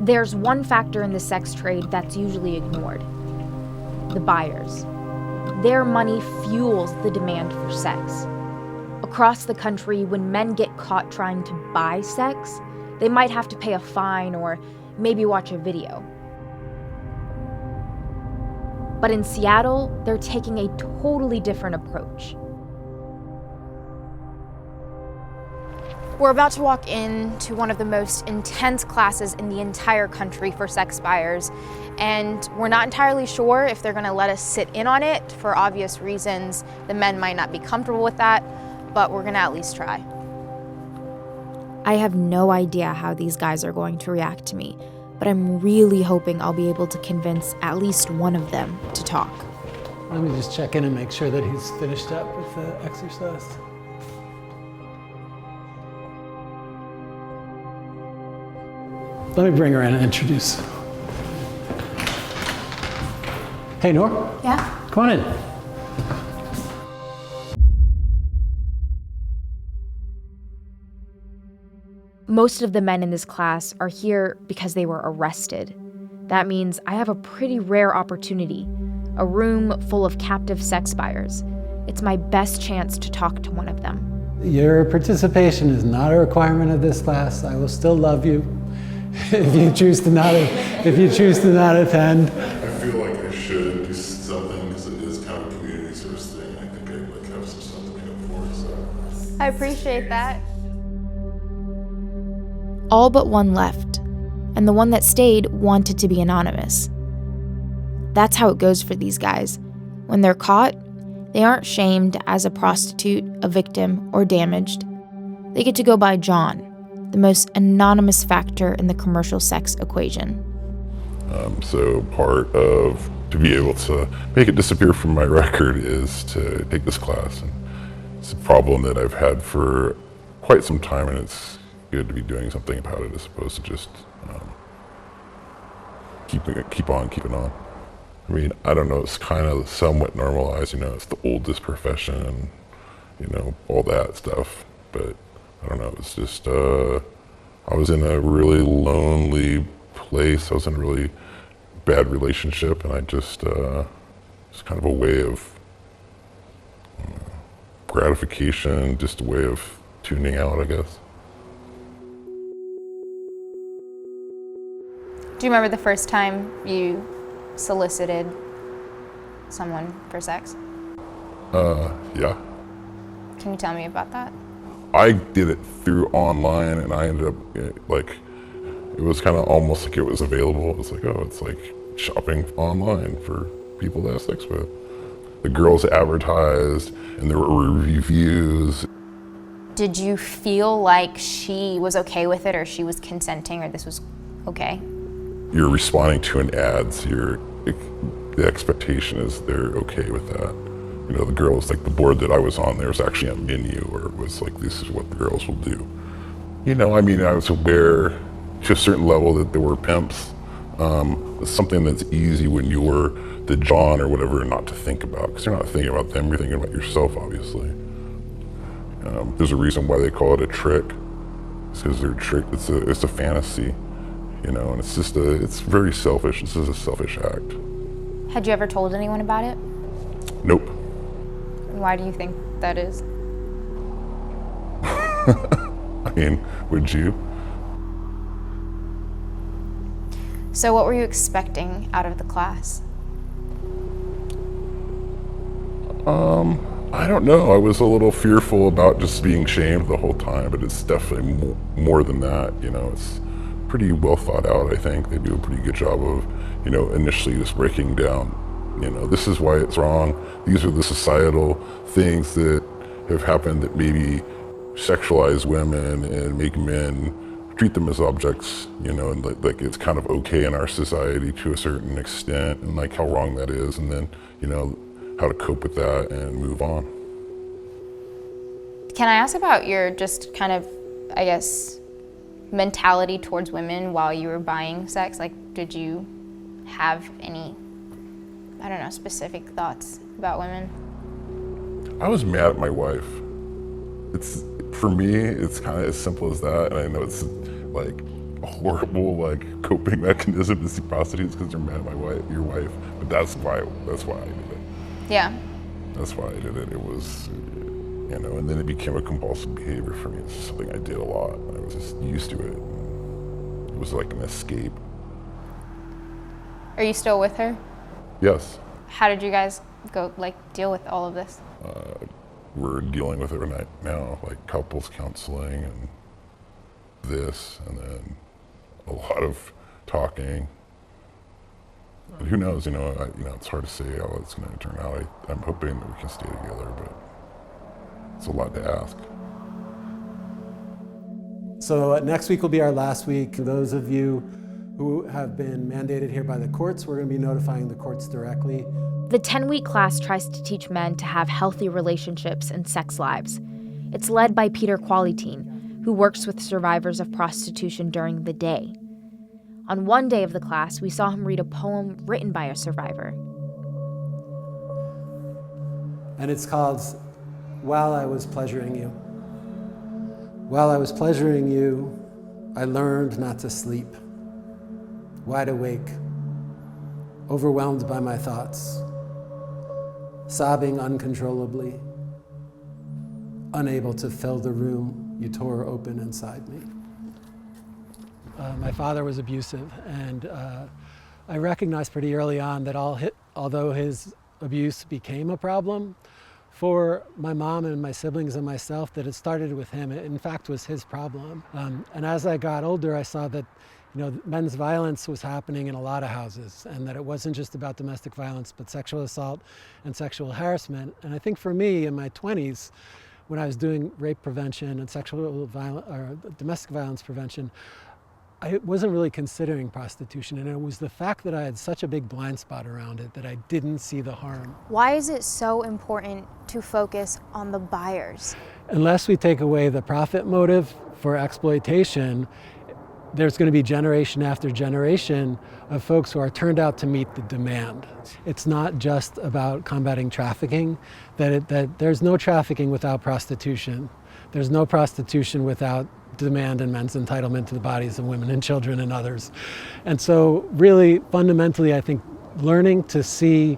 There's one factor in the sex trade that's usually ignored: the buyers. Their money fuels the demand for sex. Across the country, when men get caught trying to buy sex, they might have to pay a fine or maybe watch a video. But in Seattle, they're taking a totally different approach. We're about to walk into one of the most intense classes in the entire country for sex buyers, and we're not entirely sure if they're gonna let us sit in on it. For obvious reasons, the men might not be comfortable with that, but we're gonna at least try. I have no idea how these guys are going to react to me, but I'm really hoping I'll be able to convince at least one of them to talk. Let me just check in and make sure that he's finished up with the exercise. Let me bring her in and introduce. Hey, Nor. Yeah? Come on in. Most of the men in this class are here because they were arrested. That means I have a pretty rare opportunity, a room full of captive sex buyers. It's my best chance to talk to one of them. Your participation is not a requirement of this class. I will still love you if you choose to not attend. I feel like I should do something because it is kind of a community service thing. I think I have some stuff to make up for. So I appreciate that. All but one left, and the one that stayed wanted to be anonymous. That's how it goes for these guys. When they're caught, they aren't shamed as a prostitute, a victim, or damaged. They get to go by John, the most anonymous factor in the commercial sex equation. So part of, to be able to make it disappear from my record is to take this class. And it's a problem that I've had for quite some time, and it's good to be doing something about it as opposed to just keep on keeping on. I mean, I don't know, it's kind of somewhat normalized, it's the oldest profession, all that stuff. But I don't know, it's just, I was in a really lonely place. I was in a really bad relationship, and I just, it's kind of a way of gratification, just a way of tuning out, I guess. Do you remember the first time you solicited someone for sex? Yeah. Can you tell me about that? I did it through online, and I ended up, it was kind of almost like it was available. It was like, oh, it's like shopping online for people to have sex with. The girls advertised, and there were reviews. Did you feel like she was okay with it, or she was consenting, or this was okay? You're responding to an ad, so the expectation is they're okay with that. The girls, like the board that I was on, there was actually a menu where it was like, this is what the girls will do. I was aware to a certain level that there were pimps. It's something that's easy when you're the John or whatever not to think about, because you're not thinking about them, you're thinking about yourself, obviously. There's a reason why they call it a trick. It's because they're tricked, it's a fantasy. And it's just it's very selfish. This is a selfish act. Had you ever told anyone about it? Nope. Why do you think that is? I mean, would you? So what were you expecting out of the class? I don't know. I was a little fearful about just being shamed the whole time, but it's definitely more than that. It's pretty well thought out, I think. They do a pretty good job of, initially just breaking down, this is why it's wrong. These are the societal things that have happened that maybe sexualize women and make men treat them as objects, and like it's kind of okay in our society to a certain extent, and like how wrong that is, and then, how to cope with that and move on. Can I ask about your just kind of, I guess, mentality towards women while you were buying sex? Like, did you have any, specific thoughts about women? I was mad at my wife. For me, it's kind of as simple as that, and I know it's like, a horrible like coping mechanism to see prostitutes because they're mad at your wife. But that's why I did it. Yeah. That's why I did it. It was, you know, and then it became a compulsive behavior for me. It's something I did a lot. I was just used to it. It was like an escape. Are you still with her? Yes. How did you guys go, like, deal with all of this? We're dealing with it right now, like couples counseling and this, and then a lot of talking. But who knows? You know, it's hard to say how it's going to turn out. I'm hoping that we can stay together, but it's a lot to ask. So next week will be our last week. Those of you who have been mandated here by the courts, we're going to be notifying the courts directly. The 10-week class tries to teach men to have healthy relationships and sex lives. It's led by Peter Qualiteen, who works with survivors of prostitution during the day. On one day of the class, we saw him read a poem written by a survivor. And it's called While I Was Pleasuring You. While I was pleasuring you, I learned not to sleep. Wide awake, overwhelmed by my thoughts, sobbing uncontrollably, unable to fill the room you tore open inside me. My father was abusive, and I recognized pretty early on that although his abuse became a problem for my mom and my siblings and myself, that it started with him. It, in fact, was his problem. And as I got older, I saw that men's violence was happening in a lot of houses, and that it wasn't just about domestic violence, but sexual assault and sexual harassment. And I think for me, in my 20s, when I was doing rape prevention and sexual violence or domestic violence prevention, I wasn't really considering prostitution, and it was the fact that I had such a big blind spot around it that I didn't see the harm. Why is it so important to focus on the buyers? Unless we take away the profit motive for exploitation, there's going to be generation after generation of folks who are turned out to meet the demand. It's not just about combating trafficking, that there's no trafficking without prostitution. There's no prostitution without demand and men's entitlement to the bodies of women and children and others. And so really, fundamentally, I think learning to see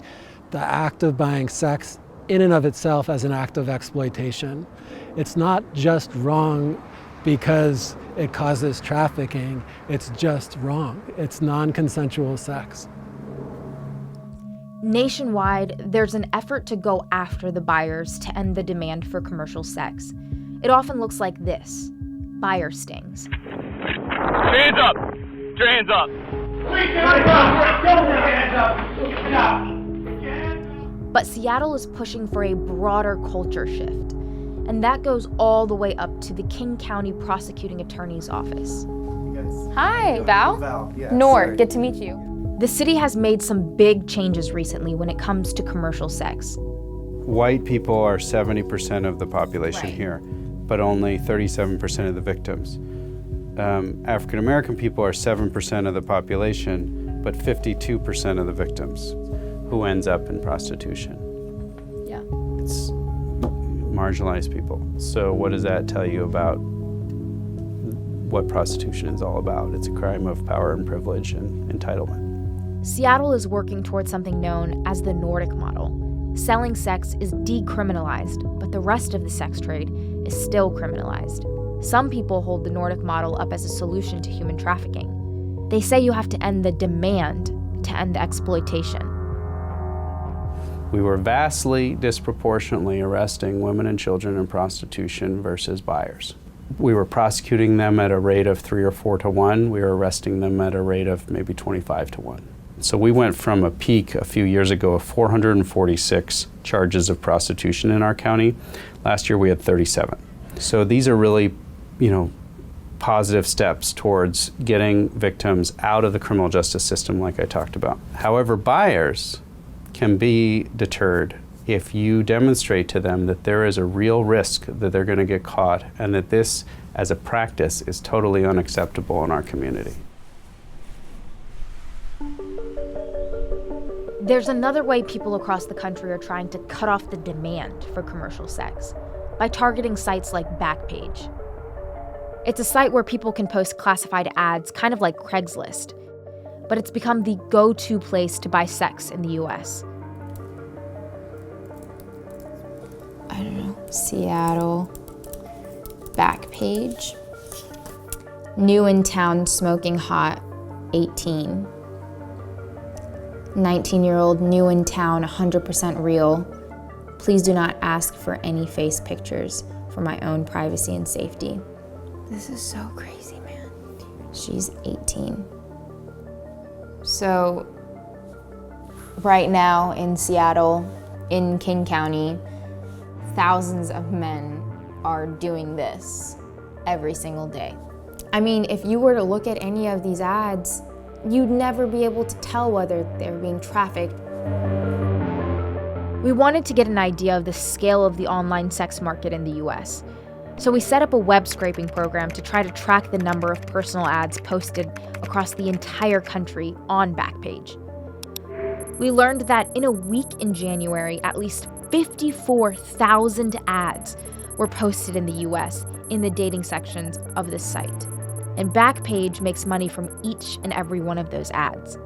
the act of buying sex in and of itself as an act of exploitation. It's not just wrong because it causes trafficking, it's just wrong. It's non-consensual sex. Nationwide, there's an effort to go after the buyers to end the demand for commercial sex. It often looks like this: buyer stings. Hands up! Get your hands up! But Seattle is pushing for a broader culture shift, and that goes all the way up to the King County Prosecuting Attorney's Office. Hi, Val. Nord, good to meet you. The city has made some big changes recently when it comes to commercial sex. White people are 70% of the population here, but only 37% of the victims. African American people are 7% of the population, but 52% of the victims who ends up in prostitution. Yeah. It's marginalized people. So what does that tell you about what prostitution is all about? It's a crime of power and privilege and entitlement. Seattle is working towards something known as the Nordic Model. Selling sex is decriminalized, but the rest of the sex trade is still criminalized. Some people hold the Nordic Model up as a solution to human trafficking. They say you have to end the demand to end the exploitation. We were vastly disproportionately arresting women and children in prostitution versus buyers. We were prosecuting them at a rate of 3 or 4 to 1. We were arresting them at a rate of maybe 25 to 1. So we went from a peak a few years ago of 446 charges of prostitution in our county. Last year we had 37. So these are really, positive steps towards getting victims out of the criminal justice system like I talked about. However, buyers can be deterred if you demonstrate to them that there is a real risk that they're going to get caught and that this as a practice is totally unacceptable in our community. There's another way people across the country are trying to cut off the demand for commercial sex, by targeting sites like Backpage. It's a site where people can post classified ads, kind of like Craigslist. But it's become the go-to place to buy sex in the US. I don't know, Seattle, Backpage. New in town, smoking hot, 18. 19-year-old, new in town, 100% real. Please do not ask for any face pictures for my own privacy and safety. This is so crazy, man. She's 18. So, right now in Seattle, in King County, thousands of men are doing this every single day. I mean, if you were to look at any of these ads, you'd never be able to tell whether they're being trafficked. We wanted to get an idea of the scale of the online sex market in the US. So we set up a web scraping program to try to track the number of personal ads posted across the entire country on Backpage. We learned that in a week in January, at least 54,000 ads were posted in the US in the dating sections of this site. And Backpage makes money from each and every one of those ads.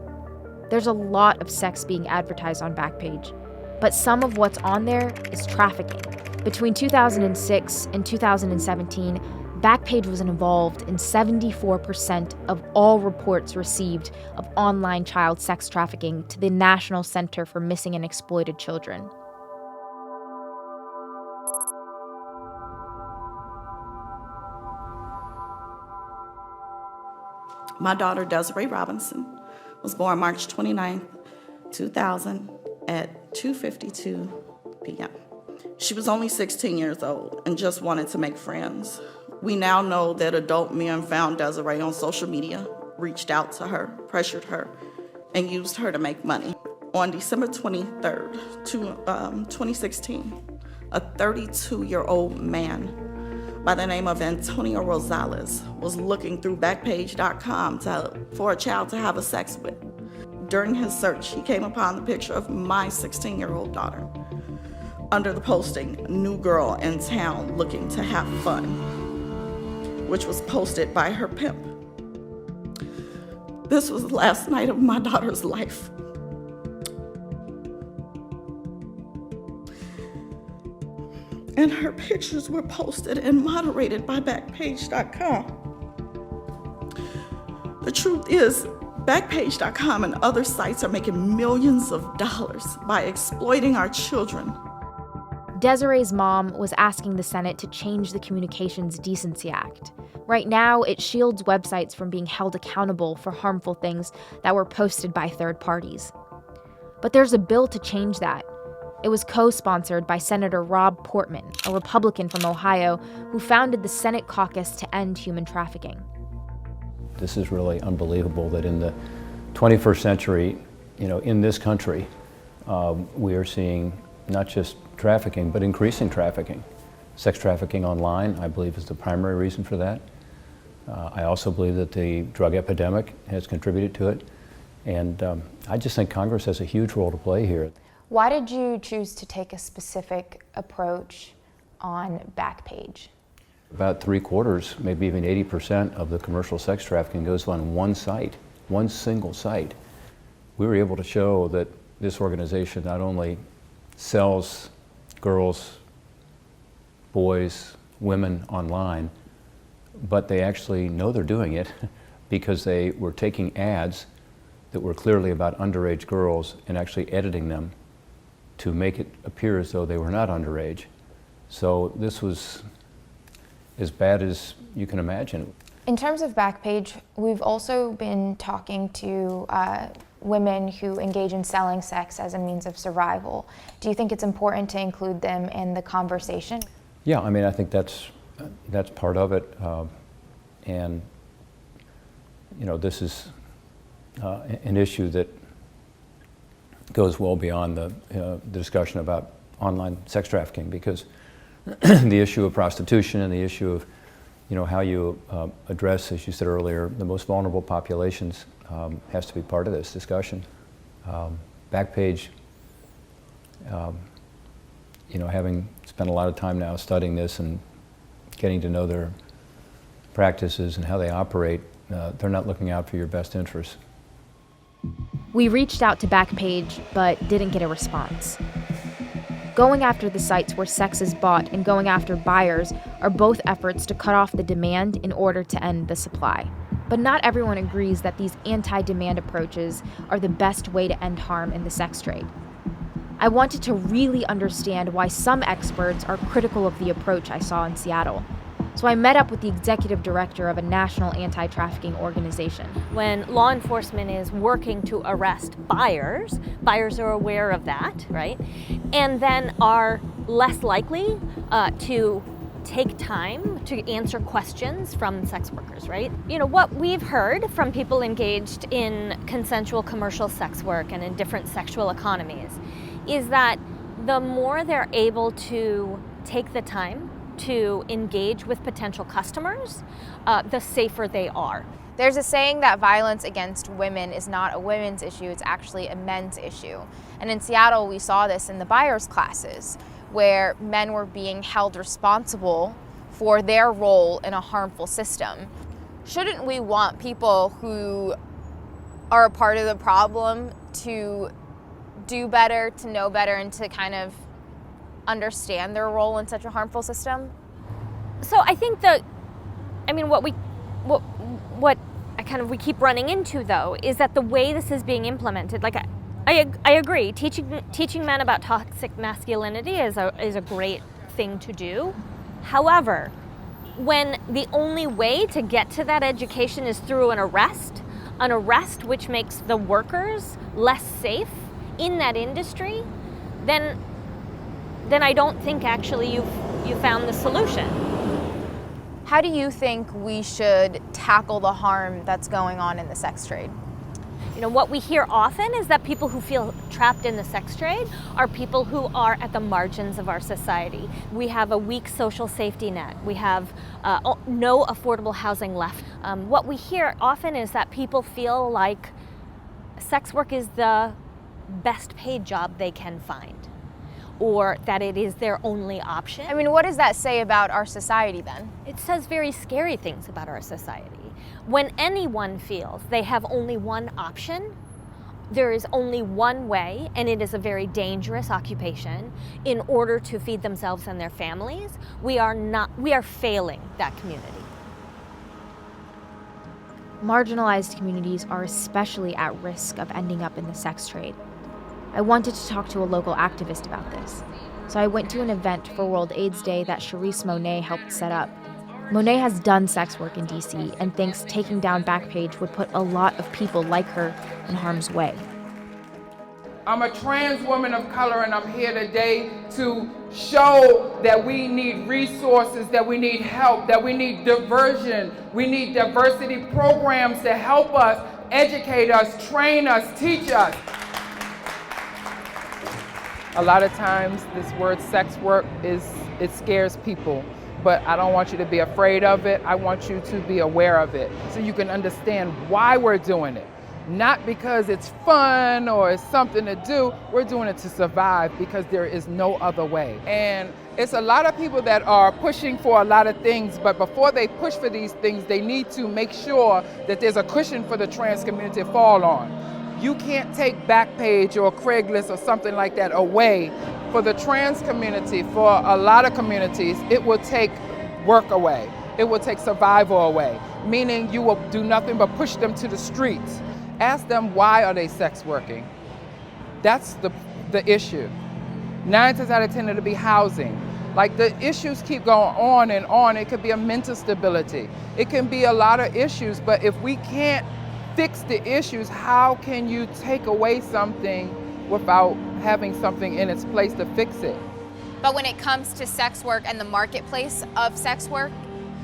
There's a lot of sex being advertised on Backpage, but some of what's on there is trafficking. Between 2006 and 2017, Backpage was involved in 74% of all reports received of online child sex trafficking to the National Center for Missing and Exploited Children. My daughter, Desiree Robinson, was born March 29, 2000 at 2:52 p.m. She was only 16 years old and just wanted to make friends. We now know that adult men found Desiree on social media, reached out to her, pressured her, and used her to make money. On December 23rd, 2016, a 32-year-old man by the name of Antonio Rosales was looking through Backpage.com for a child to have a sex with. During his search, he came upon the picture of my 16-year-old daughter under the posting, "New girl in town looking to have fun," which was posted by her pimp. This was the last night of my daughter's life. And her pictures were posted and moderated by Backpage.com. The truth is, Backpage.com and other sites are making millions of dollars by exploiting our children. Desiree's mom was asking the Senate to change the Communications Decency Act. Right now, it shields websites from being held accountable for harmful things that were posted by third parties. But there's a bill to change that. It was co-sponsored by Senator Rob Portman, a Republican from Ohio, who founded the Senate caucus to end human trafficking. This is really unbelievable that in the 21st century, in this country, we are seeing not just trafficking, but increasing trafficking. Sex trafficking online, I believe, is the primary reason for that. I also believe that the drug epidemic has contributed to it. And I just think Congress has a huge role to play here. Why did you choose to take a specific approach on Backpage? About 3/4, maybe even 80% of the commercial sex trafficking goes on one site, one single site. We were able to show that this organization not only sells girls, boys, women online, but they actually know they're doing it because they were taking ads that were clearly about underage girls and actually editing them to make it appear as though they were not underage. So this was as bad as you can imagine. In terms of Backpage, we've also been talking to women who engage in selling sex as a means of survival. Do you think it's important to include them in the conversation? Yeah, I mean, I think that's part of it. And, this is an issue that goes well beyond the discussion about online sex trafficking, because the issue of prostitution and the issue of how you address, as you said earlier, the most vulnerable populations has to be part of this discussion. Backpage, having spent a lot of time now studying this and getting to know their practices and how they operate, they're not looking out for your best interests. We reached out to Backpage, but didn't get a response. Going after the sites where sex is bought and going after buyers are both efforts to cut off the demand in order to end the supply. But not everyone agrees that these anti-demand approaches are the best way to end harm in the sex trade. I wanted to really understand why some experts are critical of the approach I saw in Seattle. So I met up with the executive director of a national anti-trafficking organization. When law enforcement is working to arrest buyers are aware of that, right? And then are less likely to take time to answer questions from sex workers, right? You know, what we've heard from people engaged in consensual commercial sex work and in different sexual economies is that the more they're able to take the time to engage with potential customers, the safer they are. There's a saying that violence against women is not a women's issue, it's actually a men's issue. And in Seattle, we saw this in the buyers' classes, where men were being held responsible for their role in a harmful system. Shouldn't we want people who are a part of the problem to do better, to know better, and to kind of understand their role in such a harmful system? So I think what we keep running into though is that the way this is being implemented, like I agree, teaching men about toxic masculinity is a great thing to do. However, when the only way to get to that education is through an arrest which makes the workers less safe in that industry, then I don't think actually you found the solution. How do you think we should tackle the harm that's going on in the sex trade? You know, what we hear often is that people who feel trapped in the sex trade are people who are at the margins of our society. We have a weak social safety net. We have no affordable housing left. What we hear often is that people feel like sex work is the best paid job they can find, or that it is their only option. I mean, what does that say about our society then? It says very scary things about our society. When anyone feels they have only one option, there is only one way, and it is a very dangerous occupation, in order to feed themselves and their families, we are failing that community. Marginalized communities are especially at risk of ending up in the sex trade. I wanted to talk to a local activist about this, so I went to an event for World AIDS Day that Charisse Monet helped set up. Monet has done sex work in DC and thinks taking down Backpage would put a lot of people like her in harm's way. I'm a trans woman of color, and I'm here today to show that we need resources, that we need help, that we need diversion, we need diversity programs to help us, educate us, train us, teach us. A lot of times this word sex work it scares people, but I don't want you to be afraid of it. I want you to be aware of it so you can understand why we're doing it. Not because it's fun or it's something to do. We're doing it to survive because there is no other way. And it's a lot of people that are pushing for a lot of things, but before they push for these things, they need to make sure that there's a cushion for the trans community to fall on. You can't take Backpage or Craigslist or something like that away. For the trans community, for a lot of communities, it will take work away. It will take survival away, meaning you will do nothing but push them to the streets. Ask them, why are they sex working? That's the issue. 9 times out of 10 it'll be housing. Like, the issues keep going on and on. It could be a mental stability. It can be a lot of issues, but if we can't fix the issues, how can you take away something without having something in its place to fix it? But when it comes to sex work and the marketplace of sex work,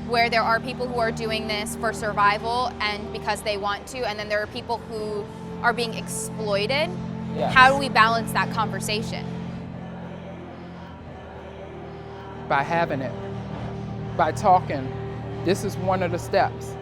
where there are people who are doing this for survival and because they want to, and then there are people who are being exploited, yes. How do we balance that conversation? By having it, by talking. This is one of the steps.